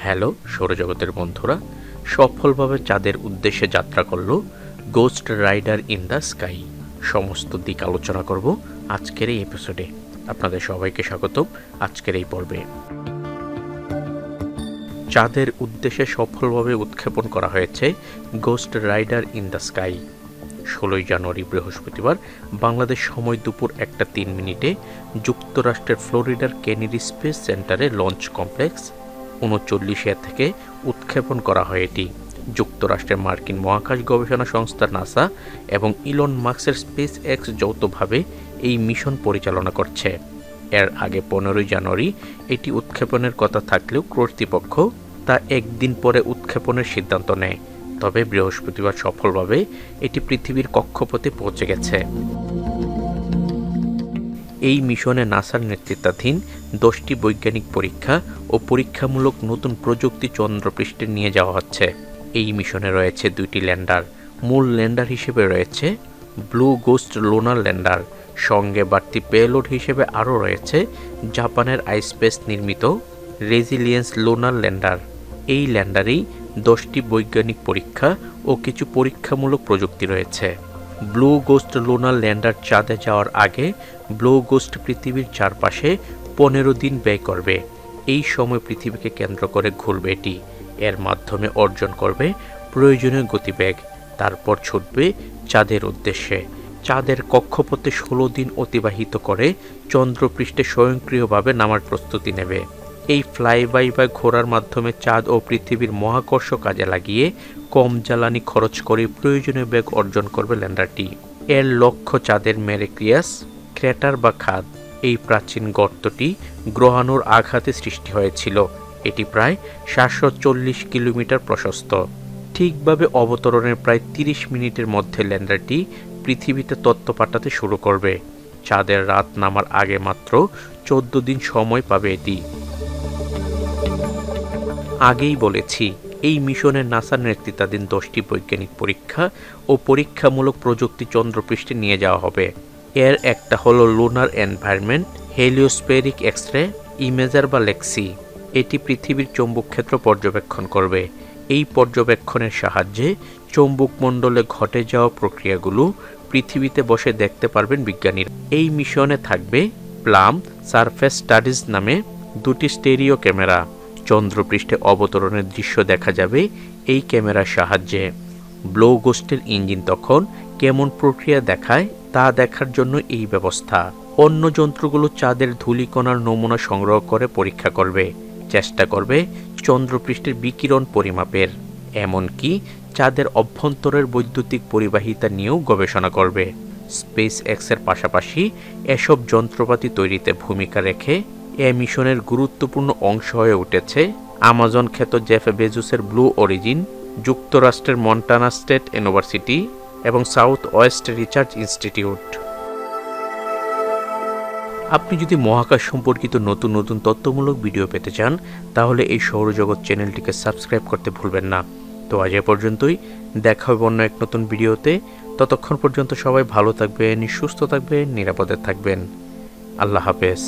Hello সৌরজগতের বন্ধুরা, সফলভাবে চাঁদের উদ্দেশ্যে যাত্রা করল ghost rider in the sky. সমস্ত দিক আলোচনা করব আজকের এই এপিসোডে। আপনাদের সবাইকে স্বাগতম আজকের এই পর্বে। চাঁদের উদ্দেশ্যে সফলভাবে উৎক্ষেপণ করা হয়েছে ghost rider in the sky. 16 জানুয়ারি বৃহস্পতিবার বাংলাদেশ সময় দুপুর 1:03 যুক্তরাষ্ট্রের ফ্লোরিডার কেনেডি স্পেস সেন্টারে লঞ্চ কমপ্লেক্স 39 থেকে উৎক্ষেপণ করা হয়। এটি যুক্তরাষ্ট্রের মার্কিন মহাকাশ গবেষণা সংস্থা নাসা এবং ইলন মাস্কের স্পেস এক্স যৌথভাবে এই মিশন পরিচালনা করছে। এর আগে 15 জানুয়ারি এটি উৎক্ষেপণের কথা থাকলেও কর্তৃপক্ষ তা একদিন পরে উৎক্ষেপণের সিদ্ধান্ত নেয়। তবে বৃহস্পতিবার সফলভাবে এটি পৃথিবীর কক্ষপথে পৌঁছে গেছে। এই মিশনে নাসার নেতৃত্বাধীন 10টি বৈজ্ঞানিক পরীক্ষা ও পরীক্ষামূলক নতুন প্রযুক্তি চন্দ্রপৃষ্ঠে নিয়ে যাওয়া হচ্ছে। এই মিশনে রয়েছে 2টি ল্যান্ডার। মূল ল্যান্ডার হিসেবে রয়েছে ব্লু গোস্ট লুনার ল্যান্ডার, সঙ্গে বাড়তি পেলোড হিসেবে আরও রয়েছে জাপানের আইস্পেস নির্মিত রেজিলিয়েন্স লুনার ল্যান্ডার। এই ল্যান্ডারেই 10টি বৈজ্ঞানিক পরীক্ষা ও কিছু পরীক্ষামূলক প্রযুক্তি রয়েছে। ব্লু গোস্ট লুনার ল্যান্ডার চাঁদে যাওয়ার আগে ব্লু গোস্ট পৃথিবীর চারপাশে 15 দিন ব্যয় করবে। এই সময় পৃথিবীকে কেন্দ্র করে ঘুরবে এটি। এর মাধ্যমে অর্জন করবে প্রয়োজনীয় গতিবেগ, তারপর ছুটবে চাঁদের উদ্দেশ্যে। চাঁদের কক্ষপথে 16 দিন অতিবাহিত করে চন্দ্রপৃষ্ঠে স্বয়ংক্রিয়ভাবে নামার প্রস্তুতি নেবে। এই ফ্লাইবাই বা ঘোরার মাধ্যমে চাঁদ ও পৃথিবীর মহাকর্ষ কাজে লাগিয়ে কম জ্বালানি খরচ করে প্রয়োজনীয় বেগ অর্জন করবে ল্যান্ডারটি। এর লক্ষ্য চাঁদের মেরিক্লিয়াস ক্র্যাটার বা খাদ। এই প্রাচীন গর্তটি গ্রহাণুর আঘাতে সৃষ্টি হয়েছিল। এটি প্রায় 740 কিলোমিটার প্রশস্ত। ঠিকভাবে অবতরণের প্রায় 30 মিনিটের মধ্যে ল্যান্ডারটি পৃথিবীতে তথ্য পাঠাতে শুরু করবে। চাঁদের রাত নামার আগে মাত্র 14 দিন সময় পাবে এটি। আগেই বলেছি, এই মিশনে নাসার নেতৃত্বাধীন 10টি বৈজ্ঞানিক পরীক্ষা ও পরীক্ষামূলক প্রযুক্তি চন্দ্রপৃষ্ঠে নিয়ে যাওয়া হবে। এর একটা হলো lunar environment heliospheric X-ray imager বা লেক্সি। এটি পৃথিবীর চৌম্বক ক্ষেত্র পর্যবেক্ষণ করবে। এই পর্যবেক্ষণের সাহায্যে চৌম্বকমণ্ডলে ঘটে যাওয়া প্রক্রিয়াগুলো পৃথিবীতে বসে দেখতে পারবেন বিজ্ঞানীরা। এই মিশনে থাকবে প্লাম সারফেস স্টাডিজ নামে 2টি স্টেরিও ক্যামেরা। চন্দ্রপৃষ্ঠে অবতরণের দৃশ্য দেখা যাবে এই ক্যামেরার সাহায্যে। ব্লু গোস্টের ইঞ্জিন তখন কেমন প্রক্রিয়া দেখায় তা দেখার জন্য এই ব্যবস্থা। অন্য যন্ত্রগুলো চাঁদের ধূলিকণার নমুনা সংগ্রহ করে পরীক্ষা করবে, চেষ্টা করবে চন্দ্রপৃষ্ঠের বিকিরণ পরিমাপের, এমনকি চাঁদের অভ্যন্তরের বৈদ্যুতিক পরিবাহিতা নিয়েও গবেষণা করবে। স্পেস এক্সের পাশাপাশি এসব যন্ত্রপাতি তৈরিতে ভূমিকা রেখে এ মিশনের গুরুত্বপূর্ণ অংশ হয়ে উঠেছে আমাজন খ্যাত জেফ বেজোসের ব্লু অরিজিন, যুক্তরাষ্ট্রের মন্টানা স্টেট ইউনিভার্সিটি এবং সাউথ ওয়েস্ট রিসার্চ ইনস্টিটিউট। আপনি যদি মহাকাশ সম্পর্কিত নতুন নতুন তথ্যমূলক ভিডিও পেতে চান তাহলে এই সৌরজগৎ চ্যানেলটিকে সাবস্ক্রাইব করতে ভুলবেন না। তো আজ এ পর্যন্তই, দেখা হবে অন্য এক নতুন ভিডিওতে। ততক্ষণ পর্যন্ত সবাই ভালো থাকবেন, সুস্থ থাকবেন, নিরাপদে থাকবেন। আল্লাহ হাফেজ।